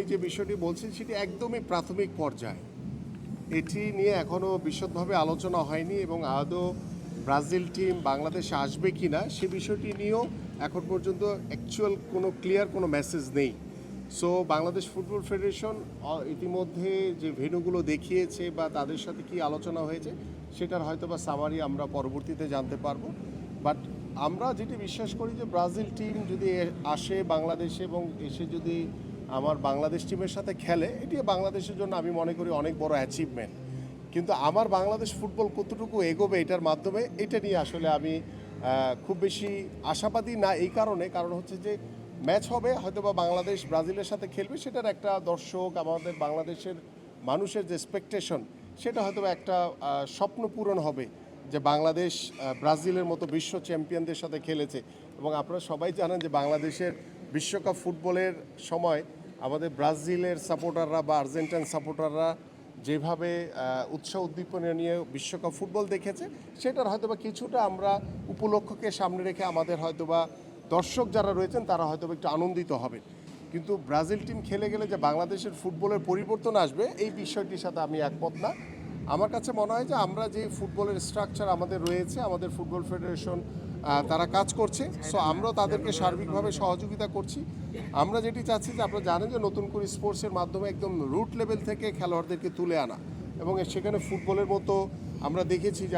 এই যে বিষয়টি বলছেন সেটি একদমই প্রাথমিক পর্যায়ে, এটি নিয়ে এখনও বিশদভাবে আলোচনা হয়নি এবং আদৌ ব্রাজিল টিম বাংলাদেশে আসবে কি না সে বিষয়টি নিয়েও এখন পর্যন্ত অ্যাকচুয়াল কোনো ক্লিয়ার কোনো মেসেজ নেই। সো বাংলাদেশ ফুটবল ফেডারেশন ইতিমধ্যে যে ভেন্যুগুলো দেখিয়েছে বা তাদের সাথে কি আলোচনা হয়েছে সেটার হয়তো বা সামারি আমরা পরবর্তীতে জানতে পারবো। বাট আমরা যেটি বিশ্বাস করি যে ব্রাজিল টিম যদি আসে বাংলাদেশে এবং এসে যদি আমার বাংলাদেশ টিমের সাথে খেলে, এটি বাংলাদেশের জন্য আমি মনে করি অনেক বড় অ্যাচিভমেন্ট। কিন্তু আমার বাংলাদেশ ফুটবল কতটুকু এগোবে এটার মাধ্যমে, এটা নিয়ে আসলে আমি খুব বেশি আশাবাদী না। এই কারণ হচ্ছে যে ম্যাচ হবে হয়তো বা বাংলাদেশ ব্রাজিলের সাথে খেলবে, সেটার একটা দর্শক আমাদের বাংলাদেশের মানুষের যে এক্সপেকটেশন সেটা হয়তো একটা স্বপ্ন পূরণ হবে যে বাংলাদেশ ব্রাজিলের মতো বিশ্ব চ্যাম্পিয়নদের সাথে খেলেছে। এবং আপনারা সবাই জানেন যে বাংলাদেশের বিশ্বকাপ ফুটবলের সময় আমাদের ব্রাজিলের সাপোর্টাররা বা আর্জেন্টাইন সাপোর্টাররা যেভাবে উৎসাহ উদ্দীপনা নিয়ে বিশ্বকাপ ফুটবল দেখেছে, সেটার হয়তোবা কিছুটা আমরা উপলক্ষকে সামনে রেখে আমাদের হয়তোবা দর্শক যারা রয়েছেন তারা হয়তো একটু আনন্দিত হবেন। কিন্তু ব্রাজিল টিম খেলে গেলে যে বাংলাদেশের ফুটবলের পরিবর্তন আসবে এই বিষয়টির সাথে আমি একমত না। আমার কাছে মনে হয় যে আমরা যে ফুটবলের স্ট্রাকচার আমাদের রয়েছে, আমাদের ফুটবল ফেডারেশন তারা কাজ করছে। সো আমরাও তাদেরকে সার্বিকভাবে সহযোগিতা করছি। আমরা যেটি চাচ্ছি যে আপনারা জানেন যে নতুন করে স্পোর্টসের মাধ্যমে একদম রুট লেভেল থেকে খেলোয়াড়দেরকে তুলে আনা এবং সেখানে ফুটবলের মতো আমরা দেখেছি যে